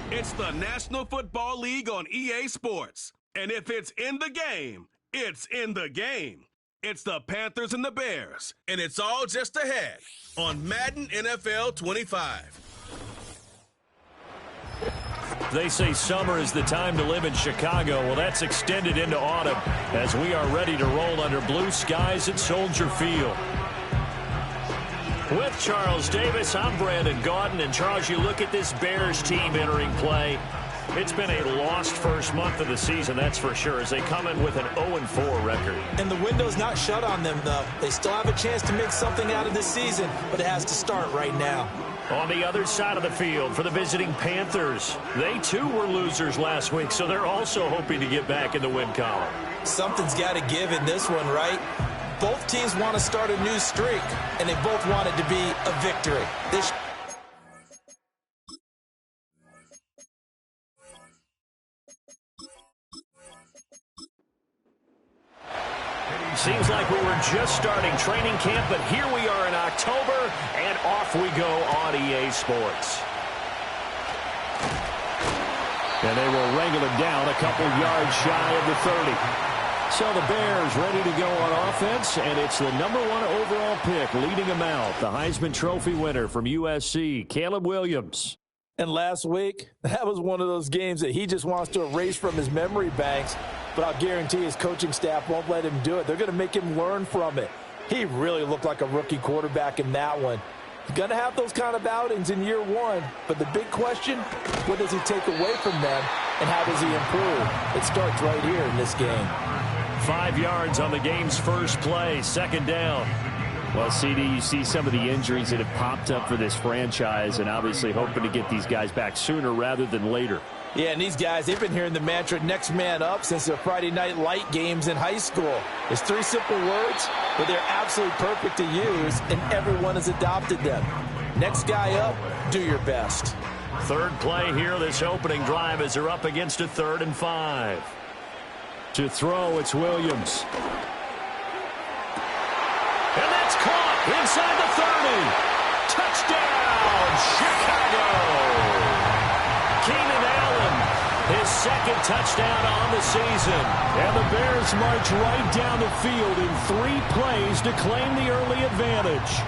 It's the National Football League on EA Sports. And if it's in the game, it's in the game. It's the Panthers and the Bears, and it's all just ahead on Madden NFL 25. They say summer is the time to live in Chicago. Well, that's extended into autumn as we are ready to roll under blue skies at Soldier Field. With Charles Davis, I'm Brandon Gaudin. And Charles, you look at this Bears team entering play. It's been a lost first month of the season, that's for sure, as they come in with an 0-4 record. And the window's not shut on them, though. They still have a chance to make something out of this season, but it has to start right now. On the other side of the field for the visiting Panthers, they too were losers last week, so they're also hoping to get back in the win column. Something's got to give in this one, right? Both teams want to start a new streak, and they both want it to be a victory. Seems like we were just starting training camp, but here we are in October, and off we go on EA Sports. And they will wrangle it down a couple yards shy of the 30. So the Bears ready to go on offense, and it's the number 1 overall pick leading them out, the Heisman Trophy winner from USC, Caleb Williams. And last week, that was one of those games that he just wants to erase from his memory banks, but I'll guarantee his coaching staff won't let him do it. They're going to make him learn from it. He really looked like a rookie quarterback in that one. He's going to have those kind of outings in year one, but the big question, what does he take away from them, and how does he improve? It starts right here in this game. 5 yards on the game's first play, second down. Well, CD, you see some of the injuries that have popped up for this franchise, and obviously hoping to get these guys back sooner rather than later. Yeah, and these guys, they've been hearing the mantra next man up since their Friday night light games in high school. It's 3 simple words, but they're absolutely perfect to use, and everyone has adopted them. Next guy up, do your best. Third play here, this opening drive, as they're up against a 3rd and 5. To throw, it's Williams. And that's caught inside the 30. Touchdown, Chicago. Keenan Allen, his second touchdown on the season. And the Bears march right down the field in 3 plays to claim the early advantage.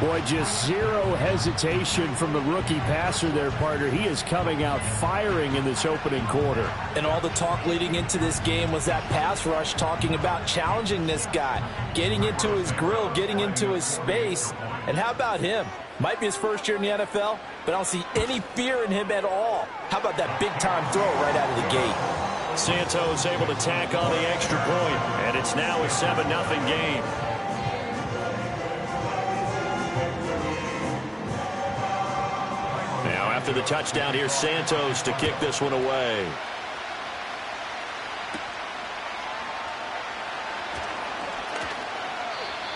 Boy, just zero hesitation from the rookie passer there, partner. He is coming out firing in this opening quarter. And all the talk leading into this game was that pass rush, talking about challenging this guy, getting into his grill, getting into his space. And how about him? Might be his first year in the NFL, but I don't see any fear in him at all. How about that big-time throw right out of the gate? Santos able to tack on the extra point, and it's now a 7-0 game. Now after the touchdown, here's Santos to kick this one away.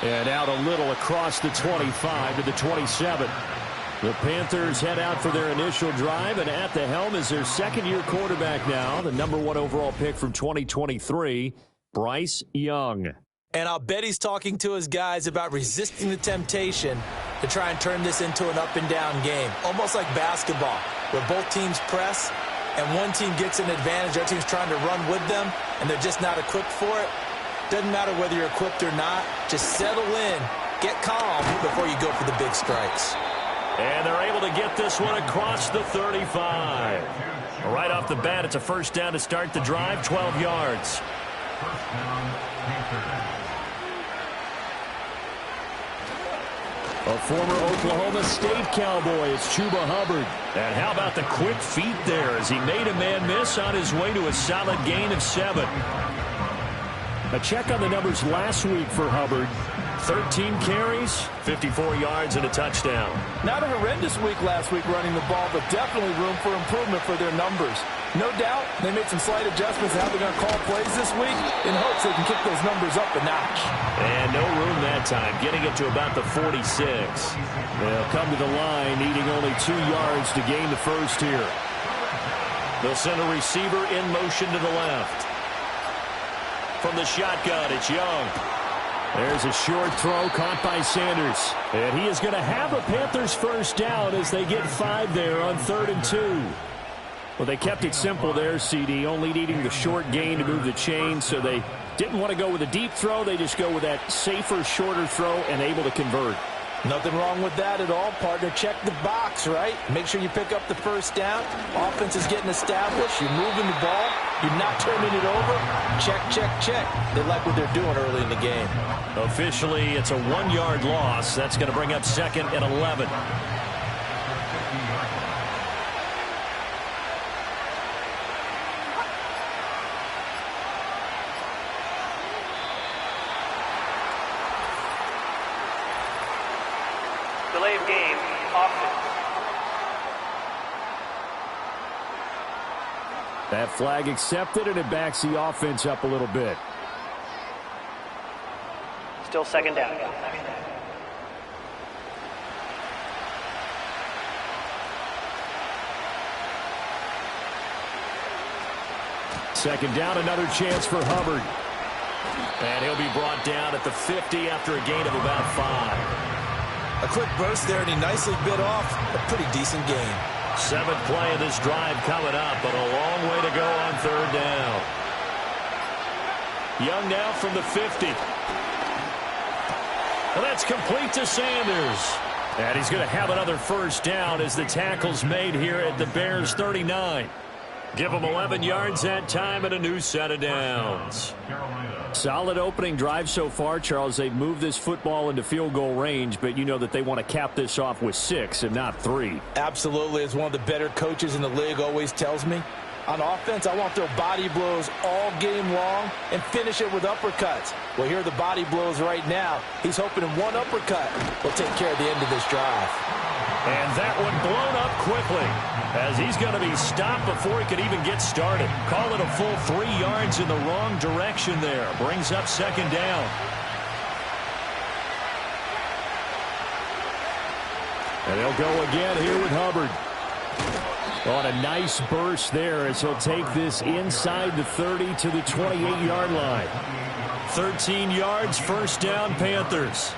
And out a little across the 25 to the 27. The Panthers head out for their initial drive, and at the helm is their second-year quarterback now, the number 1 overall pick from 2023, Bryce Young. And I'll bet he's talking to his guys about resisting the temptation to try and turn this into an up-and-down game, almost like basketball, where both teams press and one team gets an advantage, the other team's trying to run with them, and they're just not equipped for it. Doesn't matter whether you're equipped or not. Just settle in, get calm before you go for the big strikes. And they're able to get this one across the 35. Right off the bat, it's a first down to start the drive, 12 yards. A former Oklahoma State Cowboy, it's Chuba Hubbard. And how about the quick feet there as he made a man miss on his way to a solid gain of 7. A check on the numbers last week for Hubbard. 13 carries, 54 yards, and a touchdown. Not a horrendous week last week running the ball, but definitely room for improvement for their numbers. No doubt they made some slight adjustments to how they're going to call plays this week in hopes they can kick those numbers up a notch. And no room that time, getting it to about the 46. They'll come to the line, needing only 2 yards to gain the first here. They'll send a receiver in motion to the left. From the shotgun, it's Young. There's a short throw caught by Sanders. And he is going to have a Panthers first down as they get 5 there on 3rd and 2. Well, they kept it simple there, CD, only needing the short gain to move the chain, so they didn't want to go with a deep throw. They just go with that safer, shorter throw and able to convert. Nothing wrong with that at all, partner. Check the box, right? Make sure you pick up the first down. Offense is getting established. You're moving the ball. You're not turning it over. Check, check, check. They like what they're doing early in the game. Officially, it's a 1-yard loss. That's going to bring up 2nd and 11. Delay of game, offense. That flag accepted, and it backs the offense up a little bit. Still 2nd down. Second down, another chance for Hubbard. And he'll be brought down at the 50 after a gain of about 5. A quick burst there, and he nicely bit off a pretty decent gain. 7th play of this drive coming up, but a long way to go on 3rd down. Young now from the 50. And that's complete to Sanders. And he's going to have another first down as the tackle's made here at the Bears 39. Give them 11 yards that time and a new set of downs. Solid opening drive so far, Charles. They've moved this football into field goal range, but you know that they want to cap this off with 6 and not 3. Absolutely. As one of the better coaches in the league always tells me, on offense, I want to throw body blows all game long and finish it with uppercuts. Well, here are the body blows right now. He's hoping in one uppercut will take care of the end of this drive. And that one blown up quickly as he's going to be stopped before he could even get started. Call it a full 3 yards in the wrong direction there. Brings up 2nd down. And they'll go again here with Hubbard. On a nice burst there as he'll take this inside the 30 to the 28-yard line. 13 yards, first down, Panthers.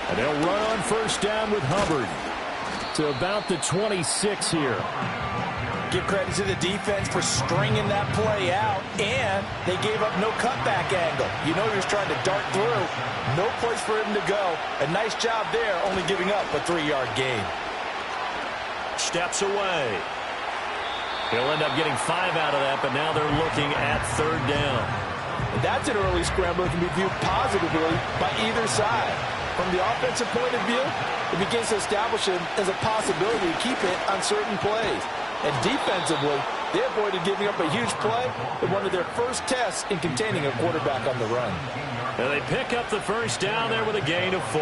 And they'll run on first down with Hubbard to about the 26 here. Give credit to the defense for stringing that play out, and they gave up no cutback angle. You know he was trying to dart through. No place for him to go. A nice job there, only giving up a 3-yard gain. Steps away. He'll end up getting 5 out of that, but now they're looking at 3rd down. That's an early scramble that can be viewed positively by either side. From the offensive point of view, it begins to establish him as a possibility to keep it on certain plays. And defensively, they avoided giving up a huge play in one of their first tests in containing a quarterback on the run. And they pick up the first down there with a gain of 4.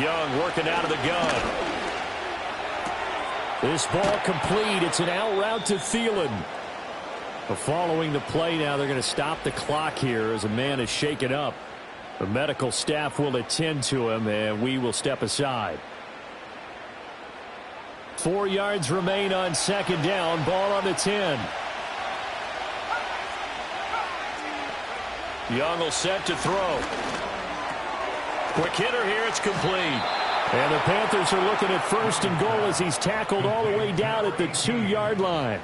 Young working out of the gun. This ball complete. It's an out route to Thielen. Following the play now, they're going to stop the clock here as a man is shaken up. The medical staff will attend to him, and we will step aside. 4 yards remain on 2nd down. Ball on the 10. Young will set to throw. Quick hitter here. It's complete. And the Panthers are looking at 1st and goal as he's tackled all the way down at the 2-yard line.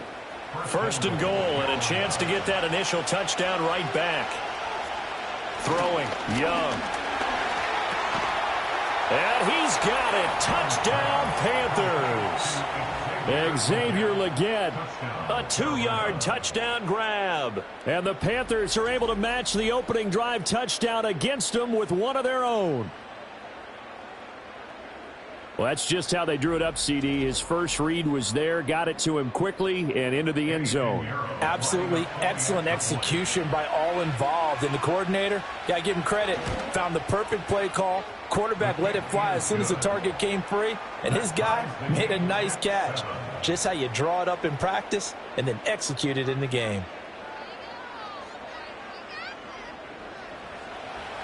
1st and goal and a chance to get that initial touchdown right back. Throwing, Young. And he's got it. Touchdown, Panthers. Xavier Legette, a 2-yard touchdown grab. And the Panthers are able to match the opening drive touchdown against them with one of their own. Well, that's just how they drew it up, CD. His first read was there, got it to him quickly, and into the end zone. Absolutely excellent execution by all involved. And the coordinator, got to give him credit, found the perfect play call. Quarterback let it fly as soon as the target came free, and his guy made a nice catch. Just how you draw it up in practice and then execute it in the game.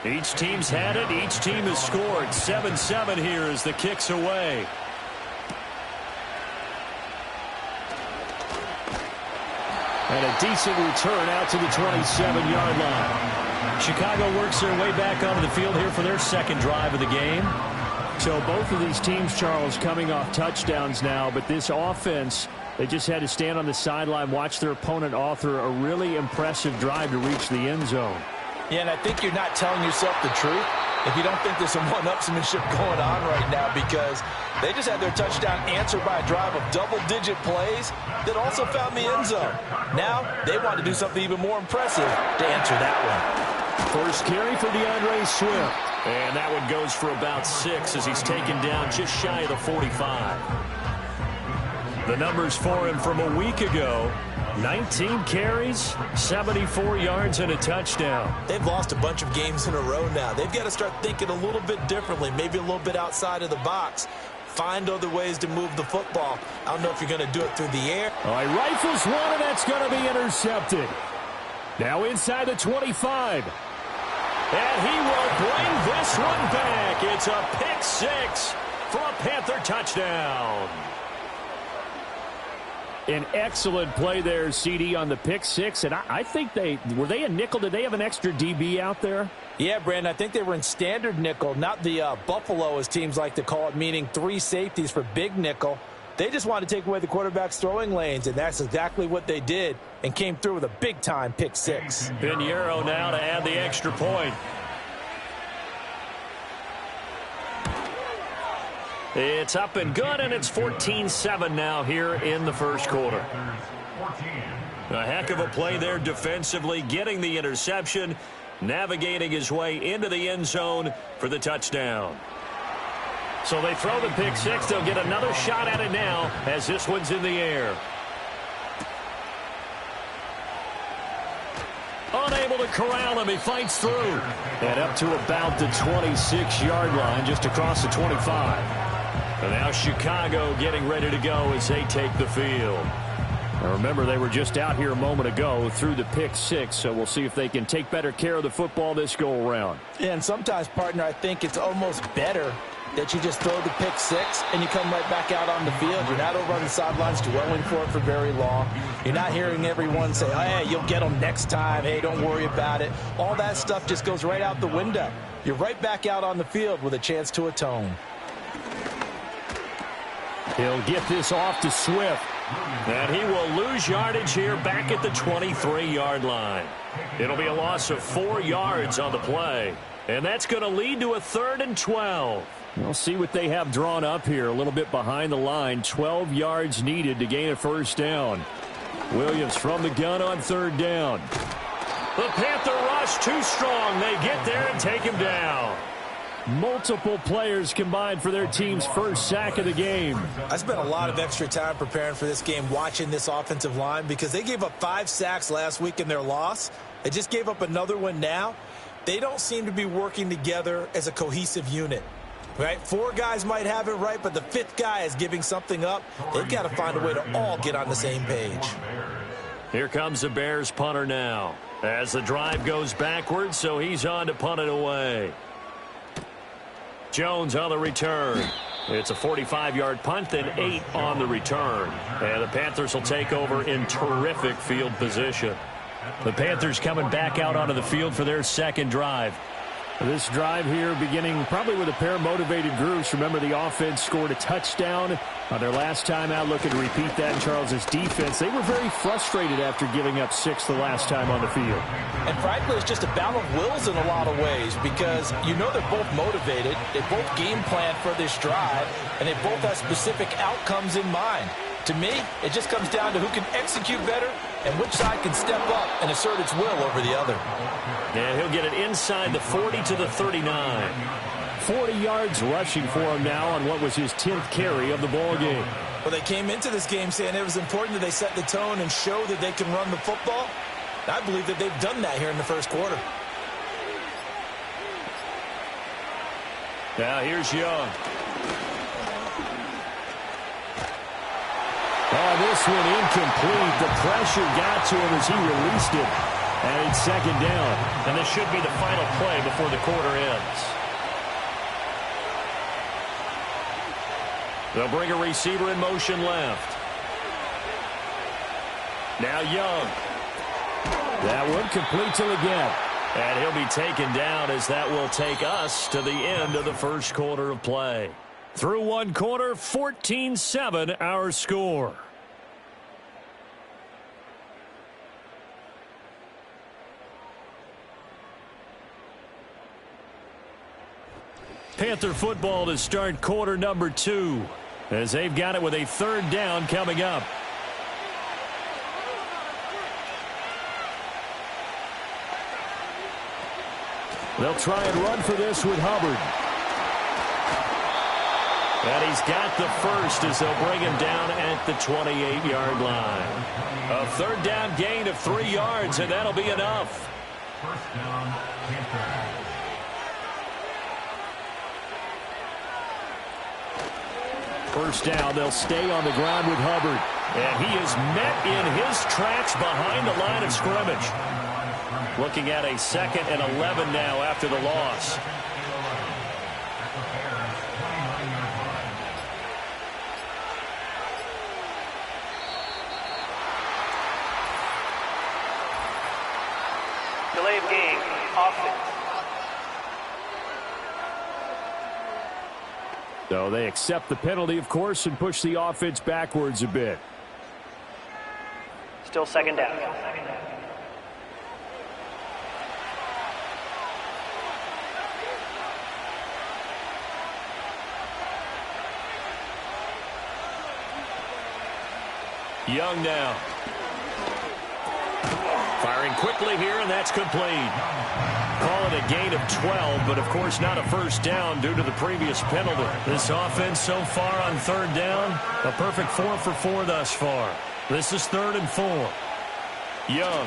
Each team's had it. Each team has scored. 7-7 here as the kick's away. And a decent return out to the 27-yard line. Chicago works their way back onto the field here for their second drive of the game. So both of these teams, Charles, coming off touchdowns now, but this offense, they just had to stand on the sideline, watch their opponent author a really impressive drive to reach the end zone. Yeah, and I think you're not telling yourself the truth if you don't think there's some one-upsmanship going on right now, because they just had their touchdown answered by a drive of double-digit plays that also found the end zone. Now they want to do something even more impressive to answer that one. First carry for DeAndre Swift. And that one goes for about 6 as he's taken down just shy of the 45. The numbers for him from a week ago: 19 carries, 74 yards, and a touchdown. They've lost a bunch of games in a row now. They've got to start thinking a little bit differently, maybe a little bit outside of the box. Find other ways to move the football. I don't know if you're going to do it through the air. All right, rifles one, and that's going to be intercepted. Now inside the 25. And he will bring this one back. It's a pick 6 for a Panther touchdown. An excellent play there, CD, on the pick 6. And I think were they a nickel? Did they have an extra DB out there? Yeah, Brandon, I think they were in standard nickel, not the Buffalo, as teams like to call it, meaning 3 safeties for big nickel. They just wanted to take away the quarterback's throwing lanes, and that's exactly what they did, and came through with a big-time pick 6. Pinheiro now to add the extra point. It's up and good, and it's 14-7 now here in the first quarter. A heck of a play there defensively, getting the interception, navigating his way into the end zone for the touchdown. So they throw the pick 6. They'll get another shot at it now as this one's in the air. Unable to corral him. He fights through. And up to about the 26-yard line, just across the 25. And now Chicago getting ready to go as they take the field. Now remember, they were just out here a moment ago through the pick 6, so we'll see if they can take better care of the football this go-around. Yeah, and sometimes, partner, I think it's almost better that you just throw the pick 6 and you come right back out on the field. You're not over on the sidelines dwelling for it for very long. You're not hearing everyone say, oh, hey, you'll get them next time. Hey, don't worry about it. All that stuff just goes right out the window. You're right back out on the field with a chance to atone. He'll get this off to Swift. And he will lose yardage here back at the 23-yard line. It'll be a loss of 4 yards on the play. And that's going to lead to a 3rd and 12. We'll see what they have drawn up here. A little bit behind the line. 12 yards needed to gain a first down. Williams from the gun on 3rd down. The Panther rush too strong. They get there and take him down. Multiple players combined for their team's first sack of the game. I spent a lot of extra time preparing for this game, watching this offensive line, because they gave up 5 sacks last week in their loss. They just gave up another one now. They don't seem to be working together as a cohesive unit. Right? 4 guys might have it right, but the 5th guy is giving something up. They've got to find a way to all get on the same page. Here comes the Bears punter now as the drive goes backwards, so he's on to punt it away. Jones on the return. It's a 45-yard punt, then 8 on the return. And the Panthers will take over in terrific field position. The Panthers coming back out onto the field for their second drive. This drive here beginning probably with a pair of motivated groups. Remember, the offense scored a touchdown on their last time out, looking to repeat that in Charles's defense. They were very frustrated after giving up 6 the last time on the field. And frankly, it's just a battle of wills in a lot of ways, because you know they're both motivated. They both game plan for this drive, and they both have specific outcomes in mind. To me, it just comes down to who can execute better and which side can step up and assert its will over the other. And he'll get it inside the 40 to the 39. 40 yards rushing for him now on what was his 10th carry of the ball game. Well, they came into this game saying it was important that they set the tone and show that they can run the football. I believe that they've done that here in the first quarter. Now here's Young. Oh, this one incomplete. The pressure got to him as he released it. And it's second down. And this should be the final play before the quarter ends. They'll bring a receiver in motion left. Now Young. That one complete to Leggett. And he'll be taken down as that will take us to the end of the first quarter of play. Through one quarter, 14-7 our score. Panther football to start quarter number 2 as they've got it with a third down coming up. They'll try and run for this with Hubbard. And he's got the first as they'll bring him down at the 28-yard line. A third down gain of 3 yards, and that'll be enough. First down, Panthers. First down, they'll stay on the ground with Hubbard. And he is met in his tracks behind the line of scrimmage. Looking at a 2nd and 11 now after the loss. Delay of game, offense. So they accept the penalty, of course, and push the offense backwards a bit. Still second down. Young now. Firing quickly here, and that's complete. Call it a gain of 12, but of course not a first down due to the previous penalty. This offense so far on third down, a perfect 4 for 4 thus far. This is 3rd and 4. Young.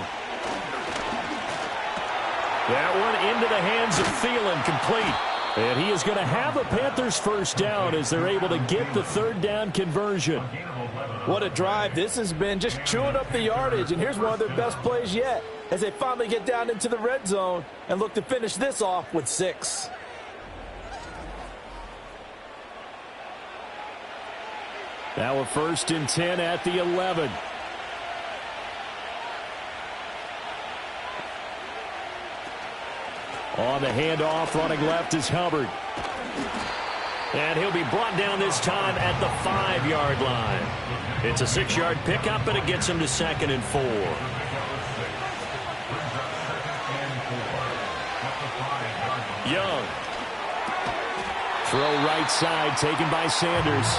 That one into the hands of Thielen, complete. And he is going to have a Panthers first down as they're able to get the third down conversion. What a drive. This has been just chewing up the yardage, and here's one of their best plays yet as they finally get down into the red zone and look to finish this off with 6. Now a 1st and 10 at the 11. On the handoff, running left is Hubbard. And he'll be brought down this time at the 5-yard line. It's a 6-yard pickup, and it gets him to 2nd and 4. Young. Throw right side, taken by Sanders.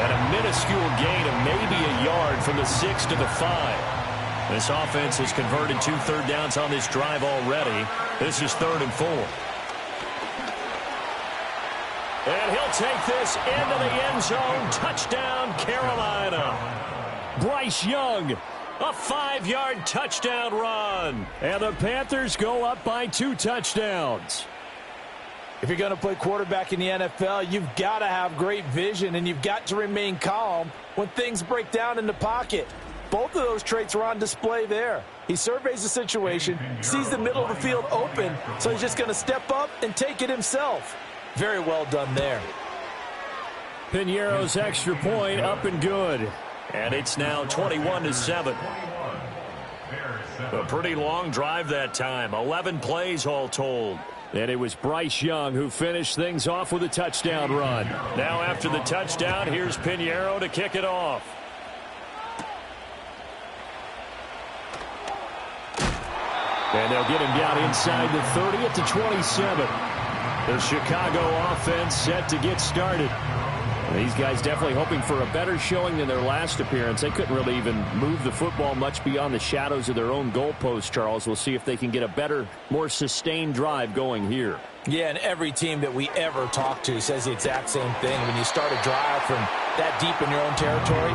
And a minuscule gain of maybe a yard from the 6 to the 5. This offense has converted 2 third downs on this drive already. This is 3rd and 4. And he'll take this into the end zone. Touchdown, Carolina. Bryce Young, a 5-yard touchdown run. And the Panthers go up by 2 touchdowns. If you're going to play quarterback in the NFL, you've got to have great vision, and you've got to remain calm when things break down in the pocket. Both of those traits are on display there. He surveys the situation, sees the middle of the field open, so he's just going to step up and take it himself. Very well done there. Piñeiro's extra point up and good. And it's now 21-7. A pretty long drive that time. 11 plays all told. And it was Bryce Young who finished things off with a touchdown run. Now after the touchdown, here's Piñeiro to kick it off. And they'll get him down inside the 30 at the 27. The Chicago offense set to get started. These guys definitely hoping for a better showing than their last appearance. They couldn't really even move the football much beyond the shadows of their own goalpost, Charles. We'll see if they can get a better, more sustained drive going here. Yeah, and every team that we ever talk to says the exact same thing. When you start a drive from that deep in your own territory,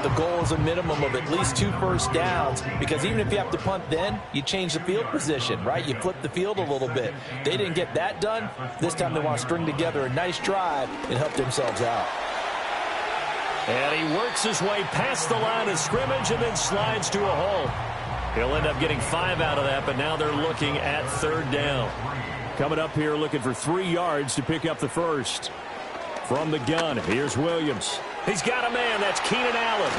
the goal is a minimum of at least 2 first downs, because even if you have to punt then, you change the field position, right? You flip the field a little bit. They didn't get that done. This time they want to string together a nice drive and help themselves out. And he works his way past the line of scrimmage and then slides to a halt. He'll end up getting 5 out of that, but now they're looking at 3rd down. Coming up here looking for 3 yards to pick up the first. From the gun, here's Williams. He's got a man. That's Keenan Allen.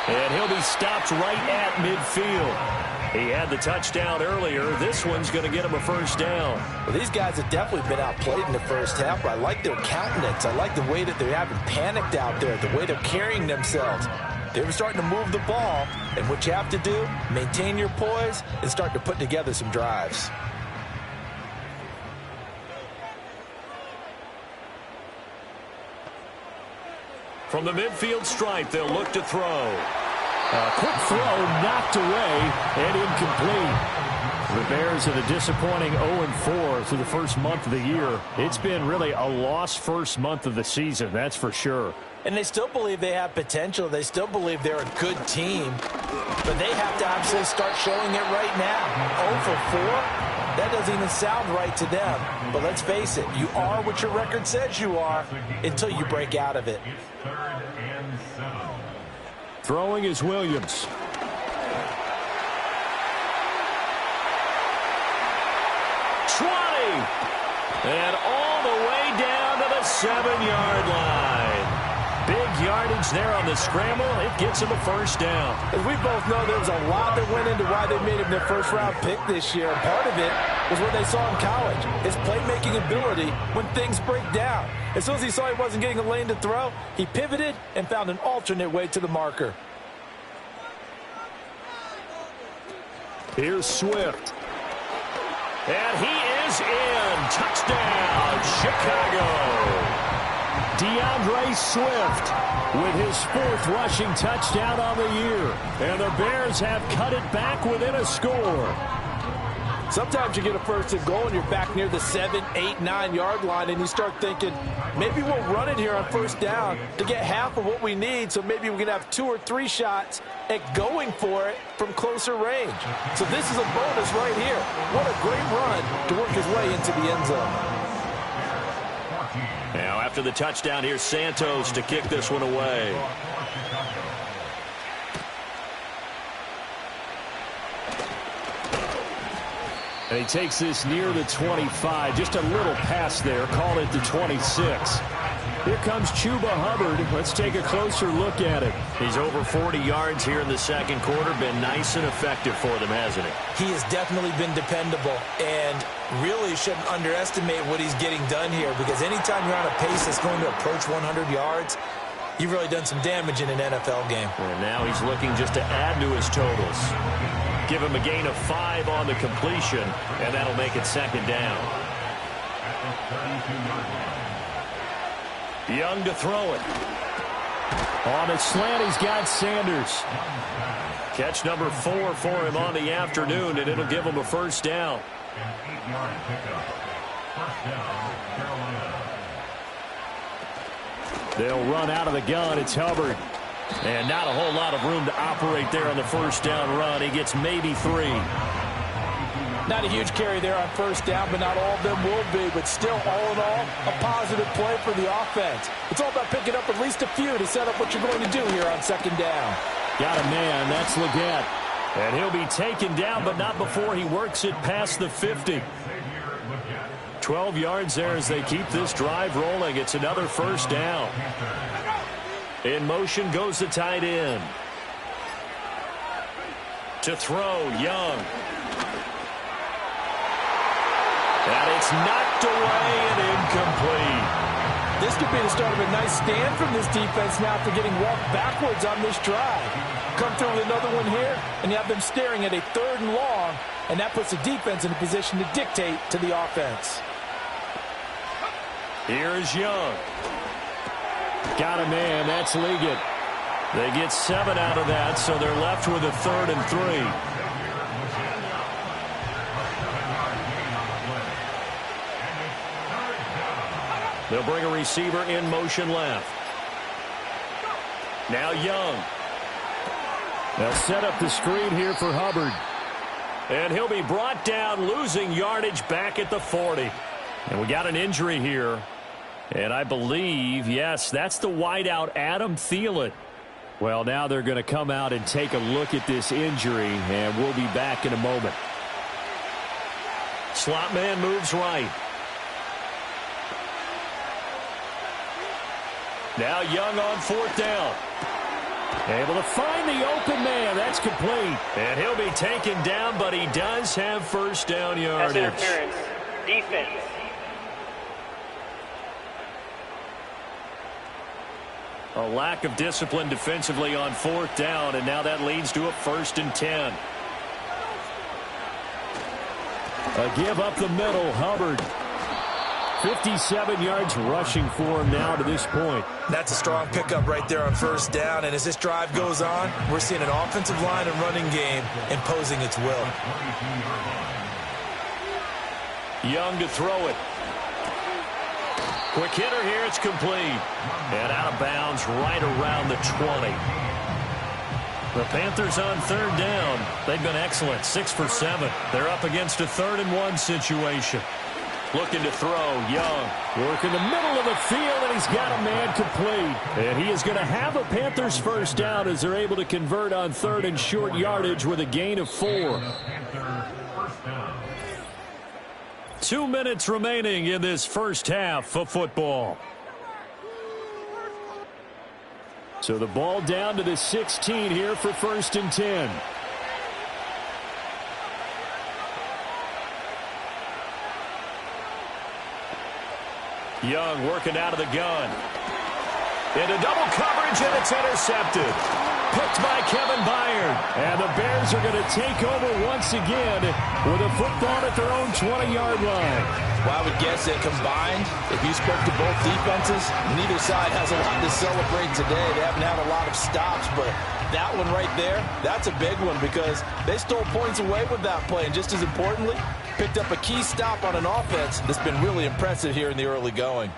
And he'll be stopped right at midfield. He had the touchdown earlier. This one's going to get him a 1st down. Well, these guys have definitely been outplayed in the first half, but I like their countenance. I like the way that they're having panicked out there, the way they're carrying themselves. They were starting to move the ball, and what you have to do, maintain your poise and start to put together some drives. From the midfield stripe, they'll look to throw. A quick throw knocked away and incomplete. The Bears at a disappointing 0-4 through the first month of the year. It's been really a lost first month of the season, that's for sure. And they still believe they have potential. They still believe they're a good team. But they have to absolutely start showing it right now. 0-4? That doesn't even sound right to them. But let's face it, you are what your record says you are until you break out of it. It's 3rd and 7. Throwing is Williams. And all the way down to the 7-yard line. Big yardage there on the scramble. It gets him a 1st down. As we both know, there was a lot that went into why they made him their 1st-round pick this year. And part of it was what they saw in college, his playmaking ability when things break down. As soon as he saw he wasn't getting a lane to throw, he pivoted and found an alternate way to the marker. Here's Swift. And he is in. Touchdown, Chicago. DeAndre Swift with his 4th rushing touchdown on the year. And the Bears have cut it back within a score. Sometimes you get a 1st and goal and you're back near the 7, 8, 9-yard line and you start thinking, maybe we'll run it here on 1st down to get half of what we need, so maybe we can have 2 or 3 shots at going for it from closer range. So this is a bonus right here. What a great run to work his way into the end zone. Now after the touchdown, here's Santos to kick this one away. And he takes this near the 25. Just a little pass there. Call it the 26. Here comes Chuba Hubbard. Let's take a closer look at it. He's over 40 yards here in the 2nd quarter. Been nice and effective for them, hasn't he? He has definitely been dependable, and really shouldn't underestimate what he's getting done here, because anytime you're on a pace that's going to approach 100 yards, you've really done some damage in an NFL game. And now he's looking just to add to his totals. Give him a gain of 5 on the completion, and that'll make it 2nd down. Young to throw it. On a slant, he's got Sanders. Catch number 4 for him on the afternoon, and it'll give him a 1st down. An 8-yard pickup. 1st down, Carolina. They'll run out of the gun. It's Hubbard. And not a whole lot of room to operate there on the 1st down run. He gets maybe 3. Not a huge carry there on 1st down, but not all of them will be. But still, all in all, a positive play for the offense. It's all about picking up at least a few to set up what you're going to do here on 2nd down. Got a man. That's Leggett. And he'll be taken down, but not before he works it past the 50. 12 yards there as they keep this drive rolling. It's another 1st down. In motion goes the tight end. To throw, Young. And it's knocked away and incomplete. This could be the start of a nice stand from this defense now after getting walked backwards on this drive. Come through with another one here, and you have them staring at a 3rd and long, and that puts the defense in a position to dictate to the offense. Here's Young. Got a man. That's Leggett. They get 7 out of that, so they're left with a 3rd and 3. They'll bring a receiver in motion left. Now Young. They'll set up the screen here for Hubbard. And he'll be brought down, losing yardage back at the 40. And we got an injury here. And I believe, yes, that's the wideout, Adam Thielen. Well, now they're going to come out and take a look at this injury, and we'll be back in a moment. Slot man moves right. Now Young on fourth down. Able to find the open man. That's complete. And he'll be taken down, but he does have first down yardage. Pass interference. Defense. A lack of discipline defensively on fourth down, and now that leads to a 1st and 10. A give up the middle, Hubbard. 57 yards rushing for him now to this point. That's a strong pickup right there on first down, and as this drive goes on, we're seeing an offensive line and running game imposing its will. Young to throw it. Quick hitter here, it's complete. And out of bounds right around the 20. The Panthers on third down. They've been excellent, 6 for 7. They're up against a 3rd and 1 situation. Looking to throw, Young. Working the middle of the field, and he's got a man complete. And he is going to have a Panthers first down as they're able to convert on 3rd and short yardage with a gain of 4. 2 minutes remaining in this first half of football. So the ball down to the 16 here for 1st and 10. Young working out of the gun. Into double coverage, and it's intercepted. Picked by Kevin Byard. And the Bears are going to take over once again with a football at their own 20-yard line. Well, I would guess that combined, if you spoke to both defenses, neither side has a lot to celebrate today. They haven't had a lot of stops, but that one right there, that's a big one because they stole points away with that play. And just as importantly, picked up a key stop on an offense that's been really impressive here in the early going.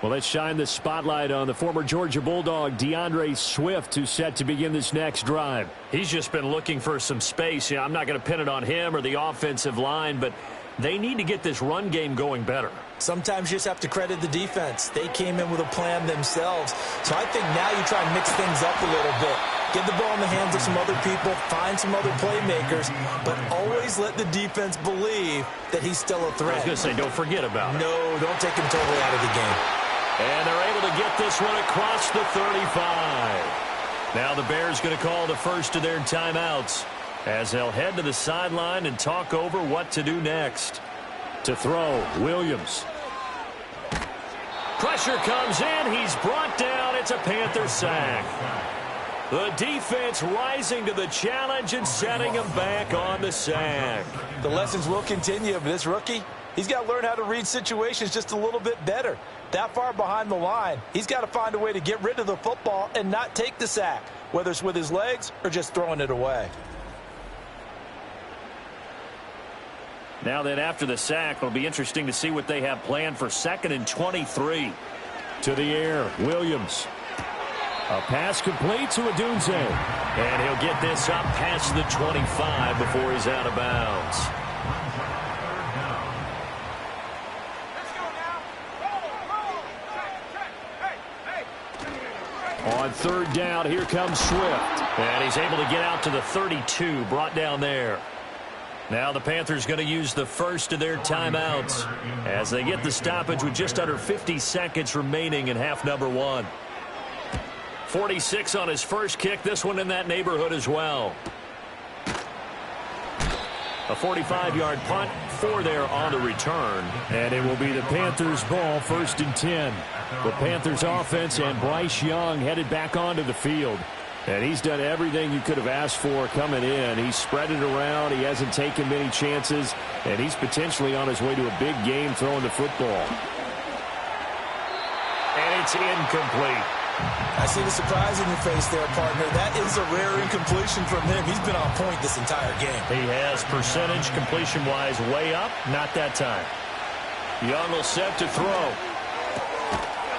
Well, let's shine the spotlight on the former Georgia Bulldog, DeAndre Swift, who's set to begin this next drive. He's just been looking for some space. I'm not going to pin it on him or the offensive line, but they need to get this run game going better. Sometimes you just have to credit the defense. They came in with a plan themselves. So I think now you try and mix things up a little bit. Get the ball in the hands of some other people, find some other playmakers, but always let the defense believe that he's still a threat. I was going to say, don't forget about it. No, don't take him totally out of the game. And they're able to get this one across the 35. Now the Bears going to call the first of their timeouts as they'll head to the sideline and talk over what to do next. To throw, Williams. Pressure comes in. He's brought down. It's a Panther sack. The defense rising to the challenge and setting him back on the sack. The lessons will continue, but this rookie, he's got to learn how to read situations just a little bit better. That far behind the line, he's got to find a way to get rid of the football and not take the sack, whether it's with his legs or just throwing it away. Now then, after the sack, it'll be interesting to see what they have planned for 2nd and 23. To the air, Williams. A pass complete to Odunze. And he'll get this up past the 25 before he's out of bounds. On third down, here comes Swift. And he's able to get out to the 32, brought down there. Now the Panthers going to use the first of their timeouts as they get the stoppage with just under 50 seconds remaining in half number 1. 46 on his first kick, this one in that neighborhood as well. A 45-yard punt, 4 there on the return. And it will be the Panthers' ball, 1st and 10. The Panthers offense and Bryce Young headed back onto the field. And he's done everything you could have asked for coming in. He's spread it around. He hasn't taken many chances. And he's potentially on his way to a big game throwing the football. And it's incomplete. I see the surprise in your face there, partner. That is a rare incompletion from him. He's been on point this entire game. He has percentage completion-wise way up. Not that time. Young will set to throw.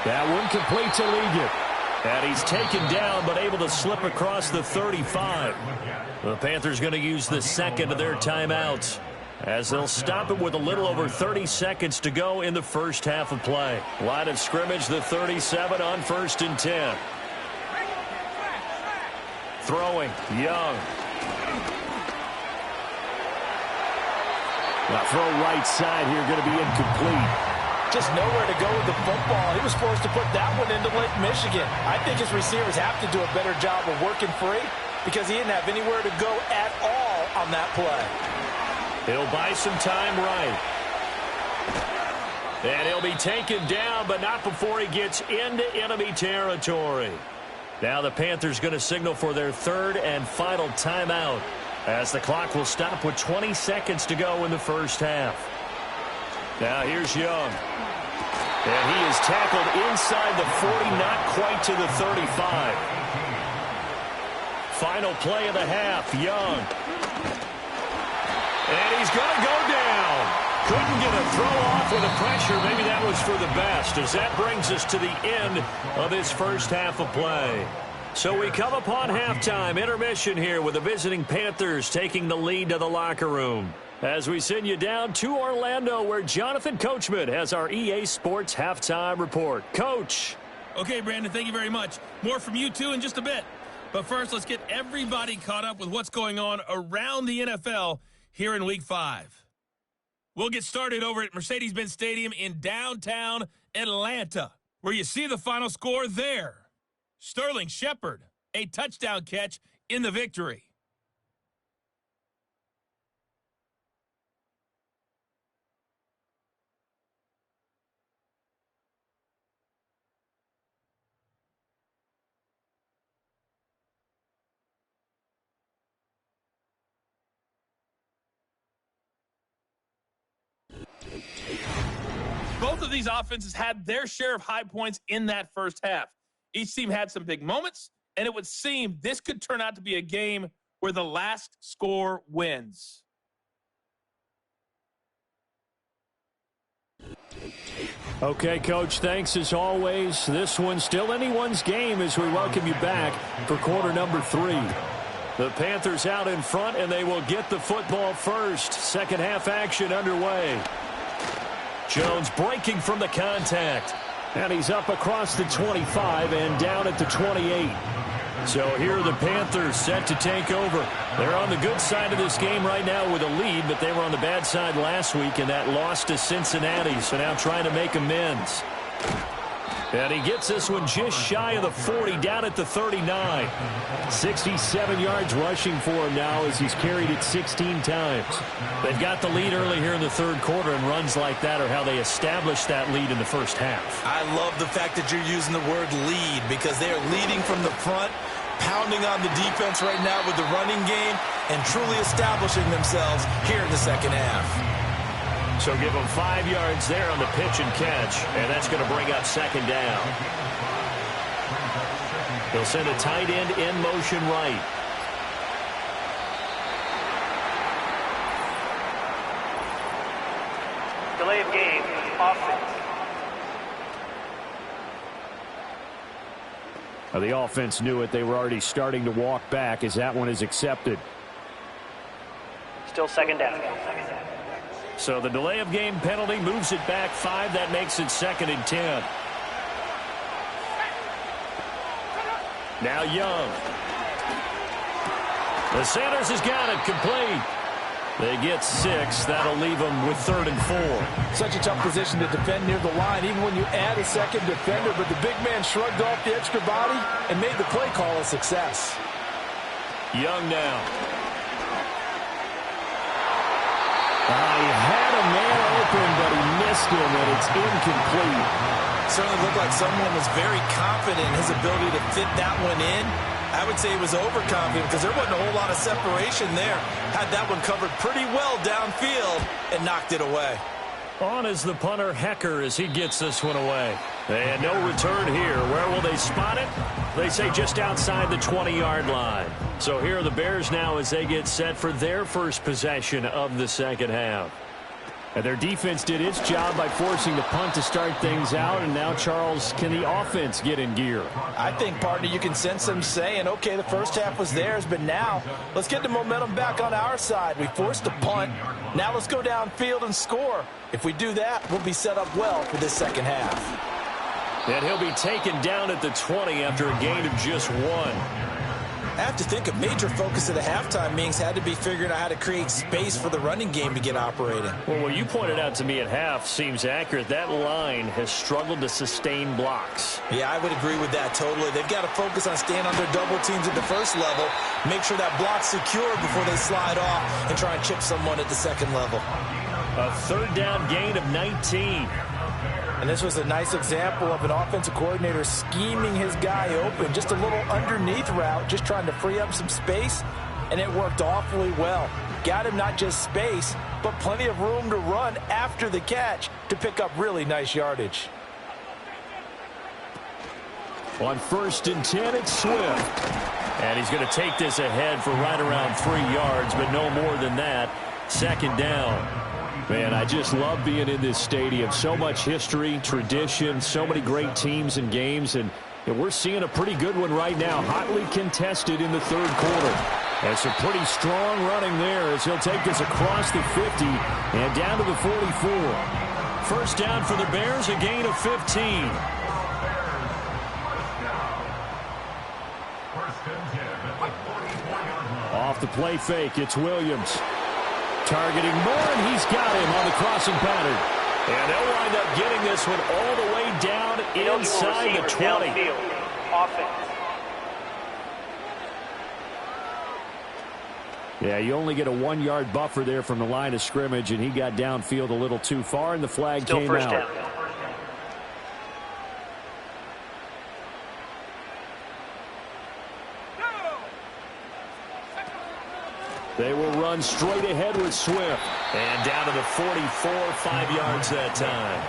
That one complete to Ligon. And he's taken down but able to slip across the 35. The Panthers going to use the second of their timeouts as they'll stop it with a little over 30 seconds to go in the first half of play. Line of scrimmage, the 37 on 1st and 10. Throwing, Young. Now throw right side here, going to be incomplete. Just nowhere to go with the football. He was forced to put that one into Lake Michigan. I think his receivers have to do a better job of working free because he didn't have anywhere to go at all on that play. He'll buy some time right. And he'll be taken down, but not before he gets into enemy territory. Now the Panthers going to signal for their third and final timeout as the clock will stop with 20 seconds to go in the first half. Now here's Young. And he is tackled inside the 40, not quite to the 35. Final play of the half, Young. And he's going to go down. Couldn't get a throw off with the pressure. Maybe that was for the best, as that brings us to the end of this first half of play. So we come upon halftime, intermission here with the visiting Panthers taking the lead to the locker room. As we send you down to Orlando, where Jonathan Coachman has our EA Sports halftime report. Coach. Okay, Brandon, thank you very much. More from you two in just a bit. But first, let's get everybody caught up with what's going on around the NFL here in Week 5. We'll get started over at Mercedes-Benz Stadium in downtown Atlanta, where you see the final score there. Sterling Shepard, a touchdown catch in the victory. Both of these offenses had their share of high points in that first half. Each team had some big moments, and it would seem this could turn out to be a game where the last score wins. Okay, Coach, thanks as always. This one's still anyone's game as we welcome you back for quarter number 3. The Panthers out in front, and they will get the football first. Second half action underway. Jones breaking from the contact. And he's up across the 25 and down at the 28. So here are the Panthers set to take over. They're on the good side of this game right now with a lead, but they were on the bad side last week in that loss to Cincinnati. So now trying to make amends. And he gets this one just shy of the 40, down at the 39. 67 yards rushing for him now as he's carried it 16 times. They've got the lead early here in the third quarter, and runs like that are how they established that lead in the first half. I love the fact that you're using the word lead because they are leading from the front, pounding on the defense right now with the running game, and truly establishing themselves here in the second half. So give them 5 yards there on the pitch and catch, and that's going to bring up second down. They'll send a tight end in motion right. Delay of game, offense. Well, the offense knew it. They were already starting to walk back as that one is accepted. Still second down. So the delay of game penalty moves it back 5. That makes it 2nd and 10. Now Young. The Sanders has got it complete. They get 6. That'll leave them with 3rd and 4. Such a tough position to defend near the line, even when you add a second defender. But the big man shrugged off the extra body and made the play call a success. Young now. He had a man open, but he missed him, and it's incomplete. Certainly looked like someone was very confident in his ability to fit that one in. I would say he was overconfident because there wasn't a whole lot of separation there. Had that one covered pretty well downfield and knocked it away. On is the punter, Hecker, as he gets this one away. And no return here. Where will they spot it? They say just outside the 20-yard line. So here are the Bears now as they get set for their first possession of the second half. And their defense did its job by forcing the punt to start things out. And now, Charles, can the offense get in gear? I think, partner, you can sense them saying, okay, the first half was theirs, but now let's get the momentum back on our side. We forced a punt. Now let's go downfield and score. If we do that, we'll be set up well for this second half. And he'll be taken down at the 20 after a gain of just 1. I have to think a major focus of the halftime meetings had to be figuring out how to create space for the running game to get operating. Well, what you pointed out to me at half seems accurate. That line has struggled to sustain blocks. Yeah, I would agree with that totally. They've got to focus on staying on their double teams at the first level, make sure that block's secure before they slide off and try and chip someone at the second level. A third down gain of 19. And this was a nice example of an offensive coordinator scheming his guy open. Just a little underneath route, just trying to free up some space, and it worked awfully well. Got him not just space, but plenty of room to run after the catch to pick up really nice yardage. On 1st and 10, it's Swift. And he's going to take this ahead for right around 3 yards, but no more than that. 2nd down. Man, I just love being in this stadium. So much history, tradition, so many great teams and games, and we're seeing a pretty good one right now, hotly contested in the 3rd quarter. And some pretty strong running there as he'll take this across the 50 and down to the 44. 1st down for the Bears, a gain of 15. Off the play fake, it's Williams. Targeting Moore, and he's got him on the crossing pattern. And they'll wind up getting this one all the way down inside the 20. Offense. Yeah, you only get a 1-yard buffer there from the line of scrimmage, and he got downfield a little too far, and the flag Still came first out. down. They will run straight ahead with Swift. And down to the 44, 5 yards that time.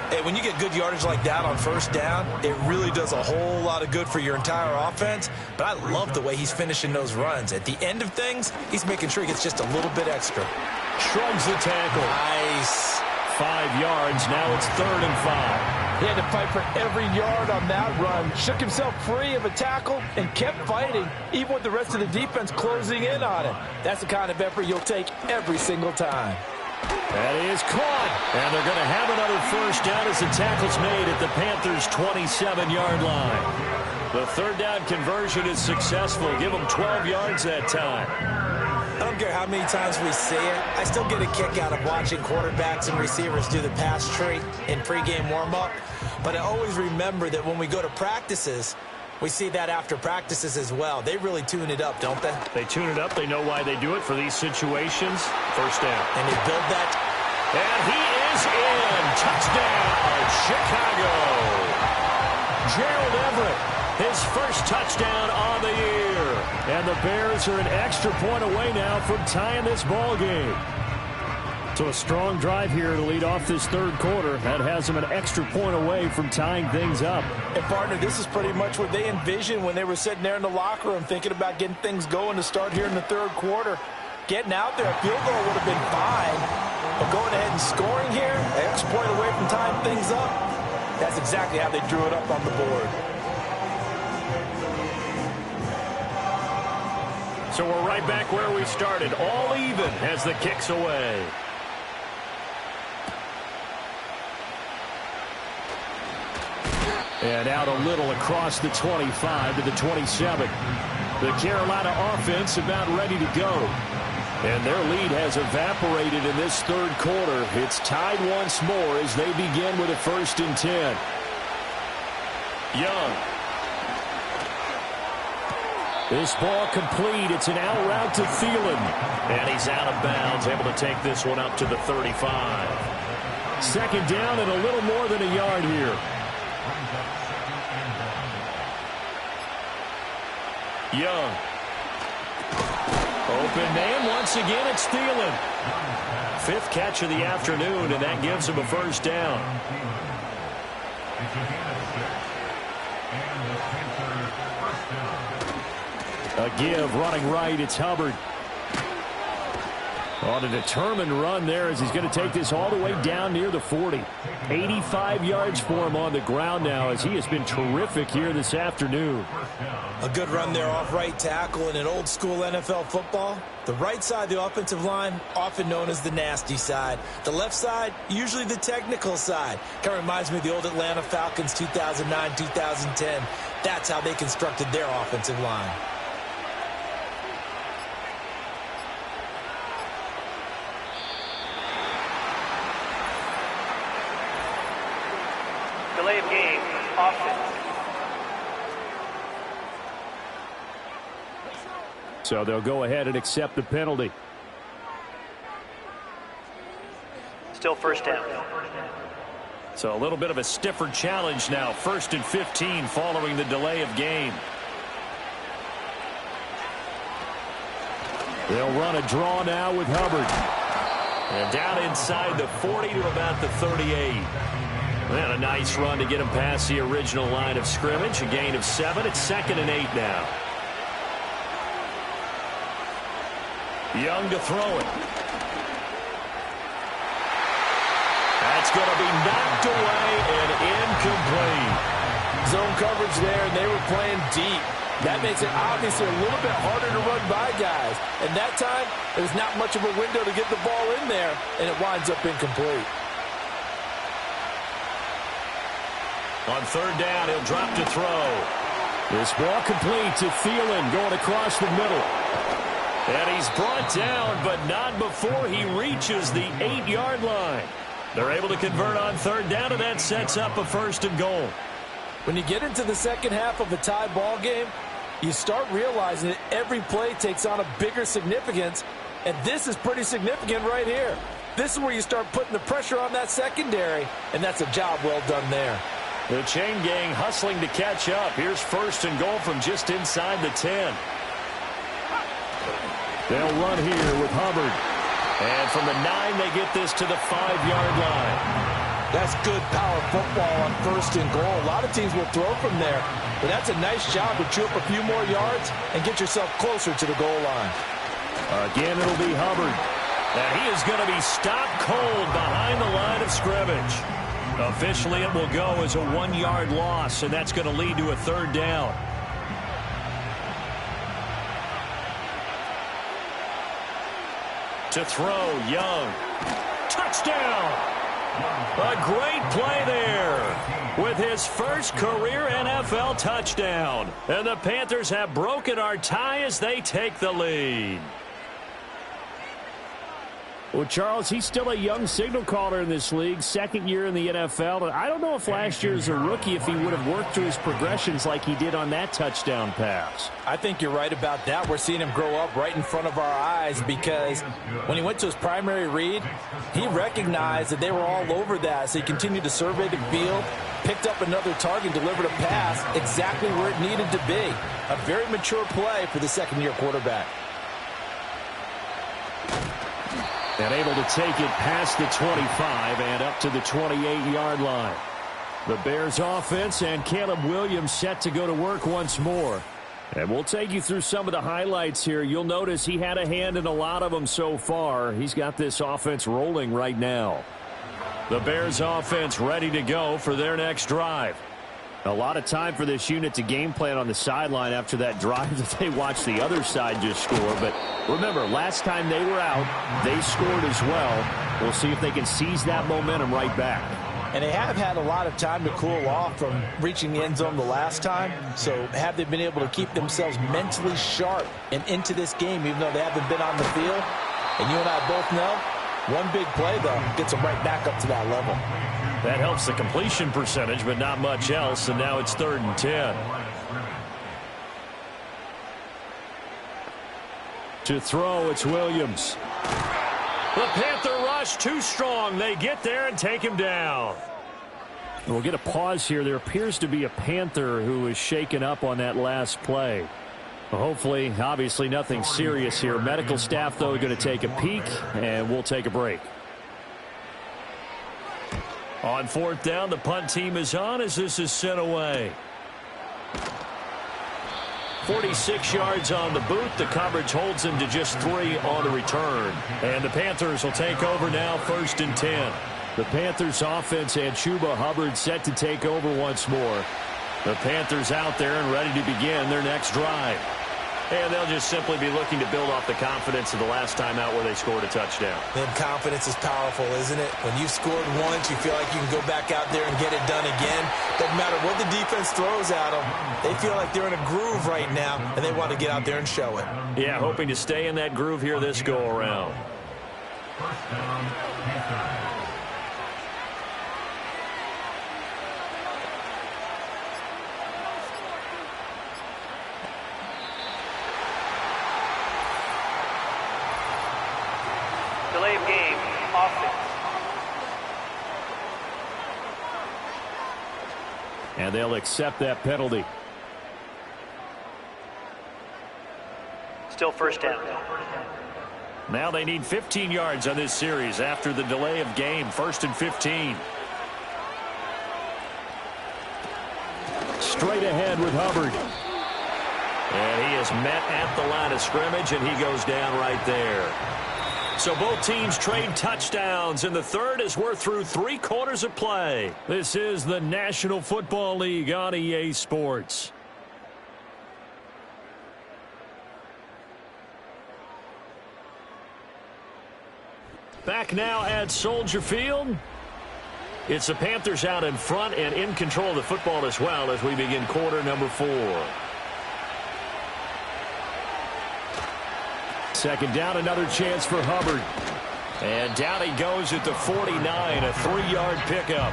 Hey, when you get good yardage like that on 1st down, it really does a whole lot of good for your entire offense. But I love the way he's finishing those runs. At the end of things, he's making sure he gets just a little bit extra. Shrugs the tackle. Nice. 5 yards. Now it's 3rd and 5. He had to fight for every yard on that run. Shook himself free of a tackle and kept fighting, even with the rest of the defense closing in on him. That's the kind of effort you'll take every single time. That is caught. And they're going to have another 1st down as the tackle's made at the Panthers' 27-yard line. The 3rd down conversion is successful. Give them 12 yards that time. I don't care how many times we see it. I still get a kick out of watching quarterbacks and receivers do the pass tree in pregame warm-up. But I always remember that when we go to practices, we see that after practices as well. They really tune it up, don't they? They tune it up. They know why they do it for these situations. 1st down. And they build that. And he is in. Touchdown, Chicago. Gerald Everett, his 1st touchdown on the year. And the Bears are an extra point away now from tying this ball game. So a strong drive here to lead off this 3rd quarter. That has them an extra point away from tying things up. And, partner, this is pretty much what they envisioned when they were sitting there in the locker room thinking about getting things going to start here in the 3rd quarter. Getting out there, a field goal would have been fine. But going ahead and scoring here, an extra point away from tying things up, that's exactly how they drew it up on the board. So we're right back where we started, all even as the kick's away. And out a little across the 25 to the 27. The Carolina offense about ready to go. And their lead has evaporated in this 3rd quarter. It's tied once more as they begin with a 1st and 10. Young. This ball complete. It's an out route to Thielen. And he's out of bounds, able to take this one up to the 35. 2nd down and a little more than a yard here. Young. Open man. Once again, it's Thielen. 5th catch of the afternoon, and that gives him a 1st down. A give, running right, it's Hubbard. On a determined run there as he's going to take this all the way down near the 40. 85 yards for him on the ground now as he has been terrific here this afternoon. A good run there off right tackle in an old school NFL football. The right side of the offensive line, often known as the nasty side. The left side, usually the technical side. Kind of reminds me of the old Atlanta Falcons 2009-2010. That's how they constructed their offensive line. offense. So they'll go ahead and accept the penalty. Still first down. So a little bit of a stiffer challenge now. 1st and 15 following the delay of game. They'll run a draw now with Hubbard. And down inside the 40 to about the 38. And a nice run to get him past the original line of scrimmage. A gain of 7. It's 2nd and 8 now. Young to throw it. That's going to be knocked away and incomplete. Zone coverage there, and they were playing deep. That makes it obviously a little bit harder to run by guys. And that time, there's not much of a window to get the ball in there, and it winds up incomplete. On 3rd down, he'll drop to throw. This ball complete to Thielen going across the middle. And he's brought down, but not before he reaches the 8-yard line. They're able to convert on 3rd down, and that sets up a 1st and goal. When you get into the second half of a tie ball game, you start realizing that every play takes on a bigger significance, and this is pretty significant right here. This is where you start putting the pressure on that secondary, and that's a job well done there. The chain gang hustling to catch up. Here's 1st and goal from just inside the 10. They'll run here with Hubbard. And from the 9, they get this to the 5-yard line. That's good power football on 1st and goal. A lot of teams will throw from there, but that's a nice job to chew up a few more yards and get yourself closer to the goal line. Again, it'll be Hubbard. And he is going to be stopped cold behind the line of scrimmage. Officially, it will go as a 1-yard loss, and that's going to lead to a 3rd down. To throw, Young. Touchdown! A great play there with his first career NFL touchdown. And the Panthers have broken our tie as they take the lead. Well, Charles, he's still a young signal caller in this league, 2nd year in the NFL. But I don't know if last year as a rookie, if he would have worked through his progressions like he did on that touchdown pass. I think you're right about that. We're seeing him grow up right in front of our eyes because when he went to his primary read, he recognized that they were all over that. So he continued to survey the field, picked up another target, delivered a pass exactly where it needed to be. A very mature play for the 2nd-year quarterback. And able to take it past the 25 and up to the 28-yard line. The Bears offense and Caleb Williams set to go to work once more. And we'll take you through some of the highlights here. You'll notice he had a hand in a lot of them so far. He's got this offense rolling right now. The Bears offense ready to go for their next drive. A lot of time for this unit to game plan on the sideline after that drive that they watched the other side just score. But remember, last time they were out, they scored as well. We'll see if they can seize that momentum right back. And they have had a lot of time to cool off from reaching the end zone the last time. So have they been able to keep themselves mentally sharp and into this game, even though they haven't been on the field? And you and I both know, one big play, though, gets them right back up to that level. That helps the completion percentage, but not much else, and now it's 3rd and 10. To throw, it's Williams. The Panther rush too strong. They get there and take him down. We'll get a pause here. There appears to be a Panther who is shaken up on that last play. Hopefully, obviously nothing serious here. Medical staff, though, going to take a peek, and we'll take a break. On 4th down, the punt team is on as this is sent away. 46 yards on the boot. The coverage holds him to just 3 on the return. And the Panthers will take over now, 1st and 10. The Panthers offense and Chuba Hubbard set to take over once more. The Panthers out there and ready to begin their next drive. And they'll just simply be looking to build off the confidence of the last time out where they scored a touchdown. Then confidence is powerful, isn't it? When you've scored once, you feel like you can go back out there and get it done again. Doesn't matter what the defense throws at them. They feel like they're in a groove right now, and they want to get out there and show it. Yeah, hoping to stay in that groove here this go-around. 1st down, Panthers. And they'll accept that penalty. Still first down. Now they need 15 yards on this series after the delay of game. 1st and 15. Straight ahead with Hubbard. And he is met at the line of scrimmage, and he goes down right there. So both teams trade touchdowns, and the third as we're through 3 quarters of play. This is the National Football League on EA Sports. Back now at Soldier Field. It's the Panthers out in front and in control of the football as well as we begin quarter number 4. Second down, another chance for Hubbard. And down he goes at the 49, a 3-yard pickup.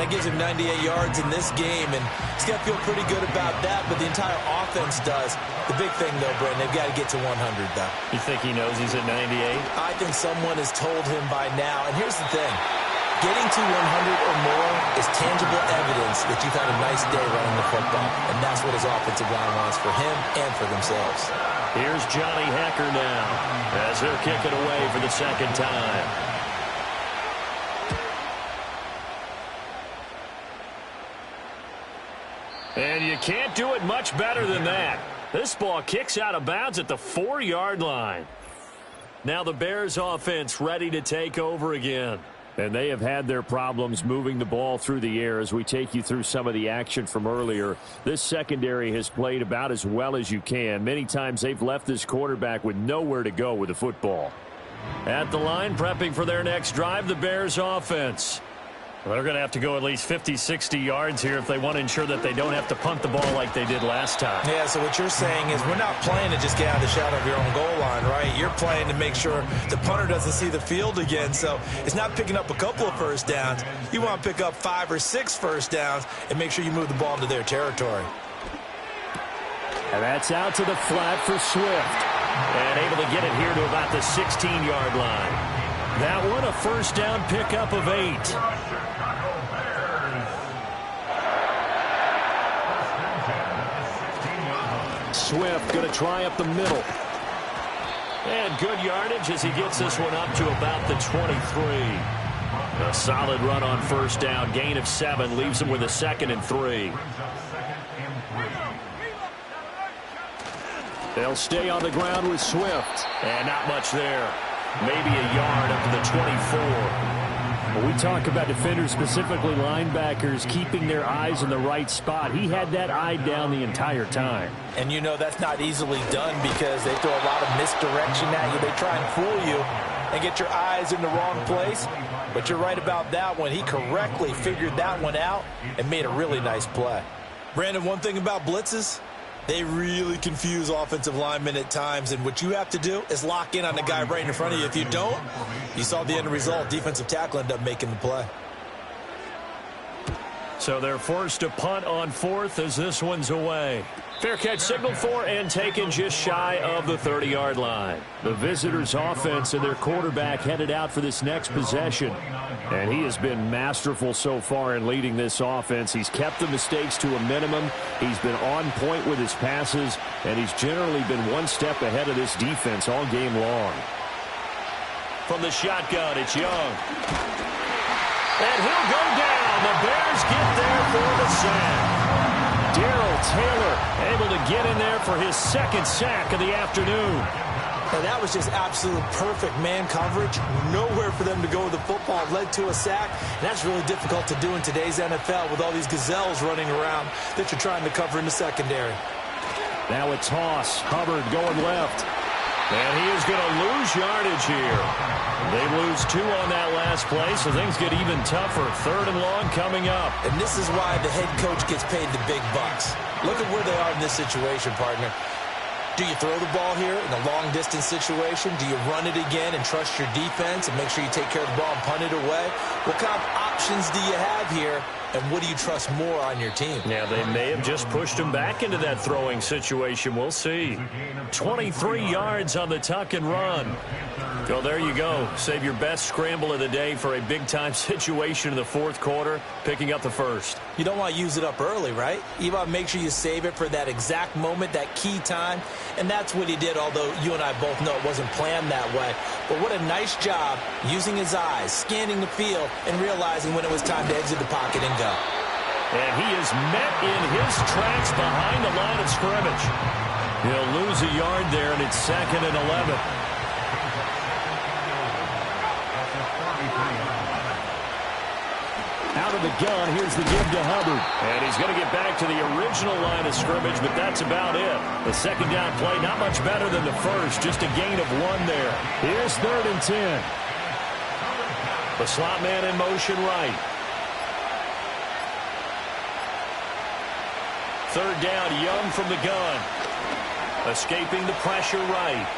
That gives him 98 yards in this game, and he's got to feel pretty good about that, but the entire offense does. The big thing, though, Brandon, they've got to get to 100, though. You think he knows he's at 98? I think someone has told him by now, and here's the thing. Getting to 100 or more is tangible evidence that you've had a nice day running the football, and that's what his offensive line wants for him and for themselves. Here's Johnny Hacker now as they're kicking away for the second time. And you can't do it much better than that. This ball kicks out of bounds at the 4-yard line. Now the Bears offense ready to take over again. And they have had their problems moving the ball through the air as we take you through some of the action from earlier. This secondary has played about as well as you can. Many times they've left this quarterback with nowhere to go with the football. At the line, prepping for their next drive, the Bears offense. Well, they're going to have to go at least 50, 60 yards here if they want to ensure that they don't have to punt the ball like they did last time. Yeah, so what you're saying is we're not playing to just get out of the shadow of your own goal line, right? You're playing to make sure the punter doesn't see the field again. So it's not picking up a couple of first downs. You want to pick up 5 or 6 first downs and make sure you move the ball into their territory. And that's out to the flat for Swift. And able to get it here to about the 16-yard line. That one a first down pickup of 8. Swift going to try up the middle. And good yardage as he gets this one up to about the 23. A solid run on first down. Gain of 7 leaves him with a 2nd and 3. They'll stay on the ground with Swift. And not much there. Maybe a yard up to the 24. When we talk about defenders, specifically linebackers, keeping their eyes in the right spot. He had that eye down the entire time. And you know that's not easily done because they throw a lot of misdirection at you. They try and fool you and get your eyes in the wrong place. But you're right about that one. He correctly figured that one out and made a really nice play. Brandon, one thing about blitzes, they really confuse offensive linemen at times, and what you have to do is lock in on the guy right in front of you. If you don't, you saw the end result. Defensive tackle ended up making the play. So they're forced to punt on 4th as this one's away. Fair catch signaled for and taken just shy of the 30-yard line. The visitors' offense and their quarterback headed out for this next possession. And he has been masterful so far in leading this offense. He's kept the mistakes to a minimum. He's been on point with his passes, and he's generally been one step ahead of this defense all game long. From the shotgun, it's Young. And he'll go down. The Bears get there for the sack. Darrell Taylor able to get in there for his 2nd sack of the afternoon. And that was just absolute perfect man coverage. Nowhere for them to go with the football. Led to a sack. And that's really difficult to do in today's NFL with all these gazelles running around that you're trying to cover in the secondary. Now a toss. Hubbard going left. And he is going to lose yardage here. They lose 2 on that last play, so things get even tougher. 3rd and long coming up. And this is why the head coach gets paid the big bucks. Look at where they are in this situation, partner. Do you throw the ball here in a long-distance situation? Do you run it again and trust your defense and make sure you take care of the ball and punt it away? What kind of options do you have here? and what do you trust more on your team? Yeah, they may have just pushed him back into that throwing situation. We'll see. 23 yards on the tuck and run. Well, there you go. Save your best scramble of the day for a big-time situation in the fourth quarter, picking up the first. You don't want to use it up early, right? You want to make sure you save it for that exact moment, that key time, and that's what he did, although you and I both know it wasn't planned that way. But what a nice job using his eyes, scanning the field, and realizing when it was time to exit the pocket and go. And he is met in his tracks behind the line of scrimmage. He'll lose a yard there, and it's 2nd and 11. Out of the gun, here's the give to Hubbard. And he's going to get back to the original line of scrimmage, but that's about it. The second down play, not much better than the first, just a gain of 1 there. Here's 3rd and 10. The slot man in motion right. 3rd down, Young from the gun. Escaping the pressure right.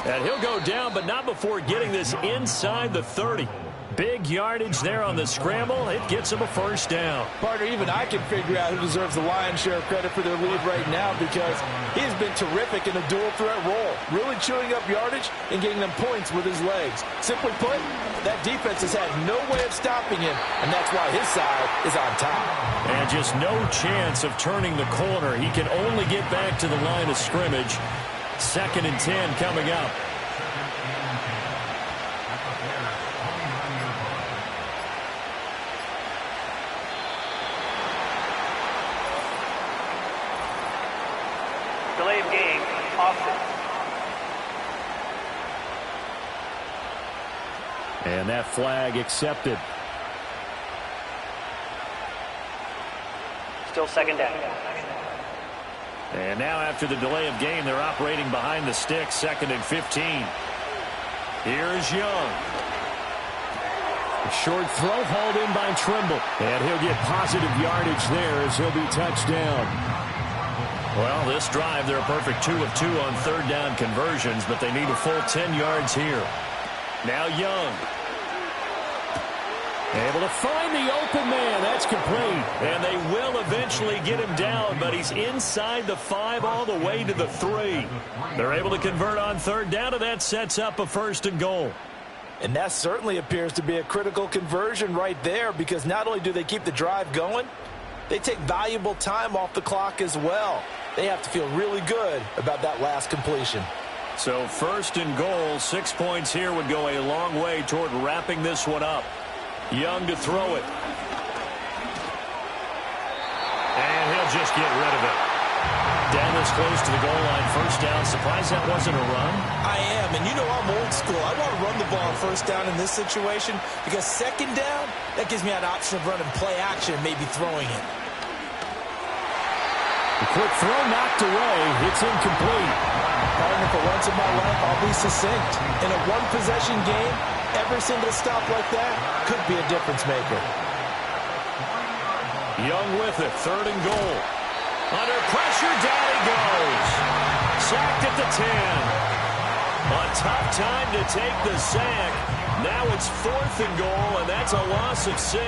And he'll go down, but not before getting this inside the 30. Big yardage there on the scramble. It gets him a first down. Partner, even I can figure out who deserves the lion's share of credit for their lead right now because he's been terrific in a dual threat role, really chewing up yardage and getting them points with his legs. Simply put, that defense has had no way of stopping him, and that's why his side is on top. And just no chance of turning the corner. He can only get back to the line of scrimmage. 2nd and 10 coming up. Delay of game, offense. And that flag accepted. Still 2nd down. And now after the delay of game, they're operating behind the sticks, 2nd and 15. Here's Young. A short throw hauled in by Trimble. And he'll get positive yardage there as he'll be touched down. Well, this drive, they're a perfect 2 of 2 on 3rd down conversions, but they need a full 10 yards here. Now Young. Able to find the open man. That's complete. And they will eventually get him down, but he's inside the 5 all the way to the 3. They're able to convert on 3rd down, and that sets up a 1st and goal. And that certainly appears to be a critical conversion right there because not only do they keep the drive going, they take valuable time off the clock as well. They have to feel really good about that last completion. So 1st and goal, 6 points here would go a long way toward wrapping this one up. Young to throw it. And he'll just get rid of it. Down this close to the goal line, 1st down. Surprised that wasn't a run? I am, and you know I'm old school. I want to run the ball on 1st down in this situation because 2nd down, that gives me an option of running play action and maybe throwing it. The quick throw knocked away. It's incomplete. Partner, for once in my life, I'll be succinct. In a one-possession game, every single stop like that could be a difference maker. Young with it, 3rd and goal. Under pressure, down he goes. Sacked at the 10. A tough time to take the sack. Now it's 4th and goal, and that's a loss of 6.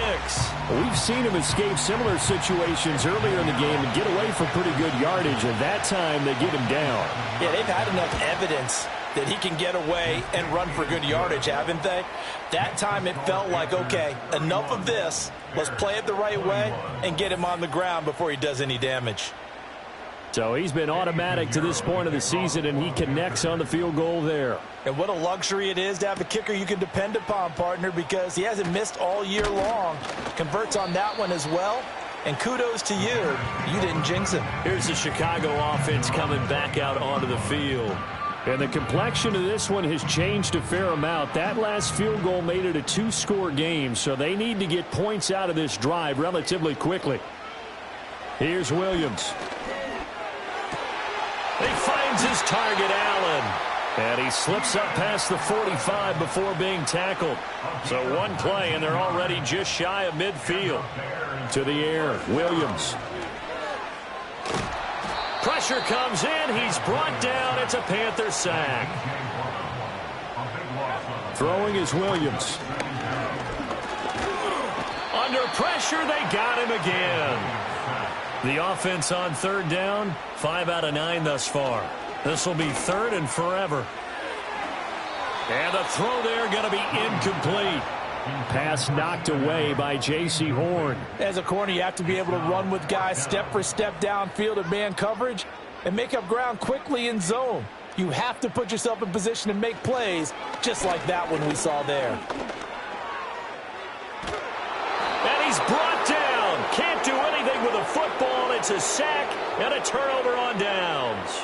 We've seen him escape similar situations earlier in the game and get away for pretty good yardage, and that time they get him down. Yeah, they've had enough evidence that he can get away and run for good yardage, haven't they? That time it felt like, okay, enough of this. Let's play it the right way and get him on the ground before he does any damage. So he's been automatic to this point of the season, and he connects on the field goal there. And what a luxury it is to have a kicker you can depend upon, partner, because he hasn't missed all year long. Converts on that one as well. And kudos to you. You didn't jinx him. Here's the Chicago offense coming back out onto the field. And the complexion of this one has changed a fair amount. That last field goal made it a 2-score game, so they need to get points out of this drive relatively quickly. Here's Williams. He finds his target, Allen. And he slips up past the 45 before being tackled. So one play, and they're already just shy of midfield. To the air, Williams. Pressure comes in. He's brought down. It's a Panther sack. Throwing is Williams. Under pressure, they got him again. The offense on third down, 5 out of 9 thus far. This will be third and forever. And the throw there going to be incomplete. Pass knocked away by J.C. Horn. As a corner, you have to be able to run with guys step for step downfield in man coverage and make up ground quickly in zone. You have to put yourself in position to make plays, just like that one we saw there. And he's brought down. Can't do anything with a football. It's a sack and a turnover on downs.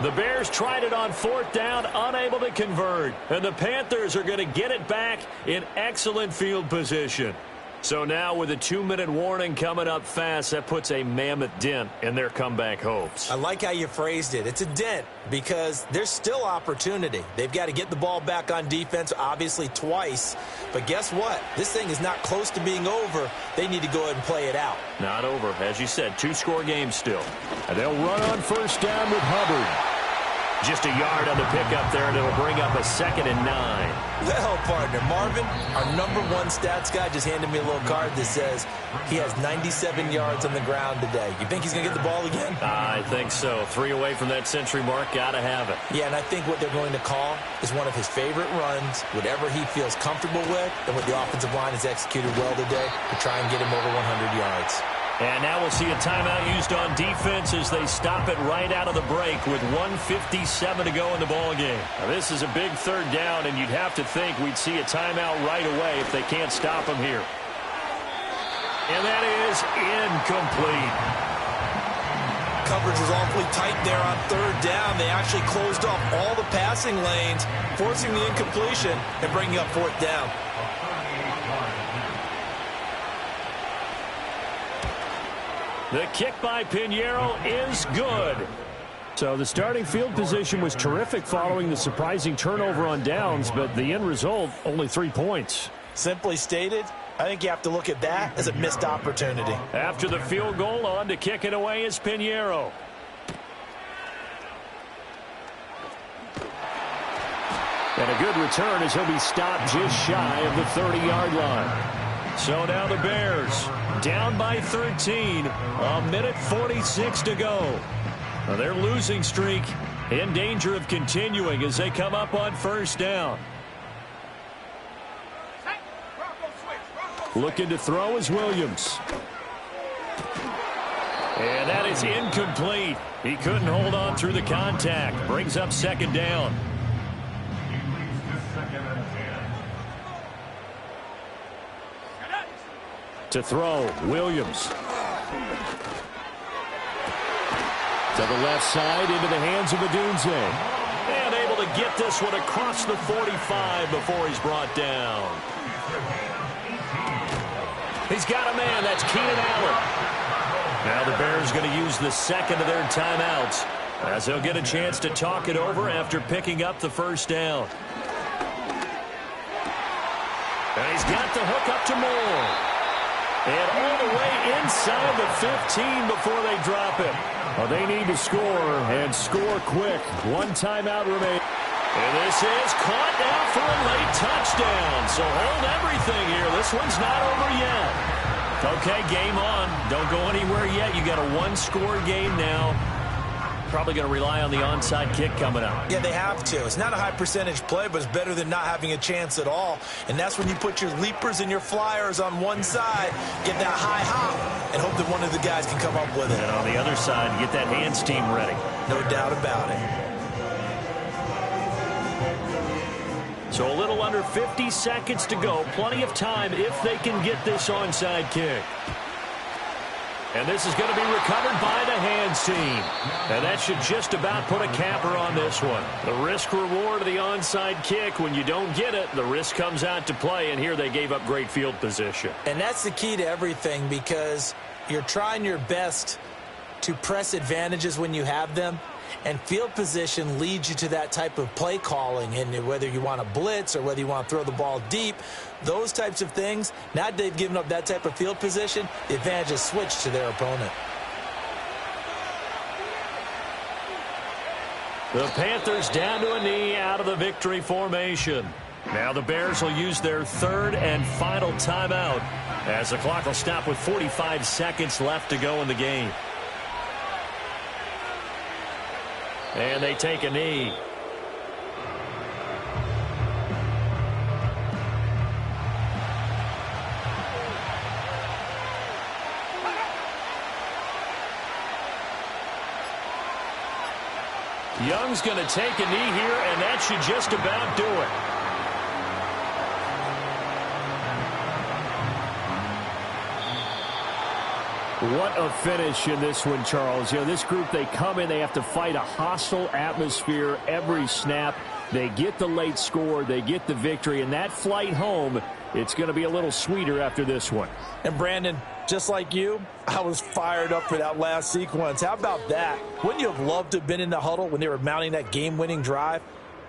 The Bears tried it on fourth down, unable to convert. And the Panthers are going to get it back in excellent field position. So now with a 2-minute warning coming up fast, that puts a mammoth dent in their comeback hopes. I like how you phrased it. It's a dent because there's still opportunity. They've got to get the ball back on defense, obviously twice. But guess what? This thing is not close to being over. They need to go ahead and play it out. Not over. As you said, 2-score game still. And they'll run on first down with Hubbard. Just a yard on the pickup there, and it'll bring up a 2nd and 9. Well, partner, Marvin, our #1 stats guy just handed me a little card that says he has 97 yards on the ground today. You think he's going to get the ball again? I think so. 3 away from that century mark. Got to have it. Yeah, and I think what they're going to call is one of his favorite runs, whatever he feels comfortable with, and what the offensive line has executed well today to try and get him over 100 yards. And now we'll see a timeout used on defense as they stop it right out of the break with 1:57 to go in the ballgame. Now, this is a big third down, and you'd have to think we'd see a timeout right away if they can't stop him here. And that is incomplete. Coverage was awfully tight there on third down. They actually closed off all the passing lanes, forcing the incompletion and bringing up fourth down. The kick by Pinheiro is good. So the starting field position was terrific following the surprising turnover on downs, but the end result, only 3 points. Simply stated, I think you have to look at that as a missed opportunity. After the field goal, on to kick it away is Pinheiro. And a good return as he'll be stopped just shy of the 30-yard line. So now the Bears down by 13, a minute 46 to go. Now their losing streak in danger of continuing as they come up on first down. Looking to throw is Williams. And that is incomplete. He couldn't hold on through the contact. Brings up second down. To throw, Williams. To the left side, into the hands of Odunze. And able to get this one across the 45 before he's brought down. He's got a man. That's Keenan Allen. Now the Bears going to use the second of their timeouts as they'll get a chance to talk it over after picking up the first down. And he's got the hook up to Moore. And all the way inside the 15 before they drop it. Well, they need to score, and score quick. 1 timeout remaining. And this is caught now for a late touchdown. So hold everything here. This one's not over yet. Okay, game on. Don't go anywhere yet. You got a 1-score game now. Probably going to rely on the onside kick coming up. Yeah, they have to. It's not a high percentage play, but it's better than not having a chance at all. And that's when you put your leapers and your flyers on one side, get that high hop, and hope that one of the guys can come up with it. And on the other side, get that hands team ready. No doubt about it. So a little under 50 seconds to go. Plenty of time if they can get this onside kick. And this is going to be recovered by the hands team. And that should just about put a capper on this one. The risk-reward of the onside kick, when you don't get it, the risk comes out to play, and here they gave up great field position. And that's the key to everything, because you're trying your best to press advantages when you have them, and field position leads you to that type of play calling. And whether you want to blitz or whether you want to throw the ball deep, those types of things, now that they've given up that type of field position, the advantage is switched to their opponent. The Panthers down to a knee out of the victory formation. Now the Bears will use their third and final timeout as the clock will stop with 45 seconds left to go in the game. And they take a knee. Young's going to take a knee here, and that should just about do it. What a finish in this one, Charles. You know, this group, they come in, they have to fight a hostile atmosphere every snap. They get the late score, they get the victory, and that flight home, it's going to be a little sweeter after this one. And Brandon, just like you, I was fired up for that last sequence. How about that? Wouldn't you have loved to have been in the huddle when they were mounting that game-winning drive?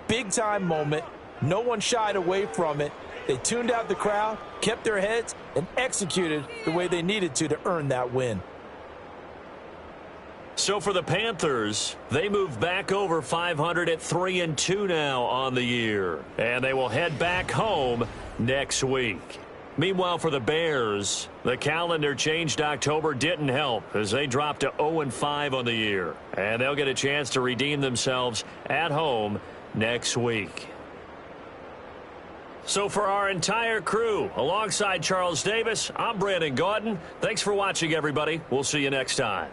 Big-time moment. No one shied away from it. They tuned out the crowd, kept their heads, and executed the way they needed to earn that win. So for the Panthers, they move back over 500 at 3-2 now on the year. And they will head back home next week. Meanwhile, for the Bears, the calendar changed October didn't help as they dropped to 0-5 on the year. And they'll get a chance to redeem themselves at home next week. So for our entire crew, alongside Charles Davis, I'm Brandon Gaudin. Thanks for watching, everybody. We'll see you next time.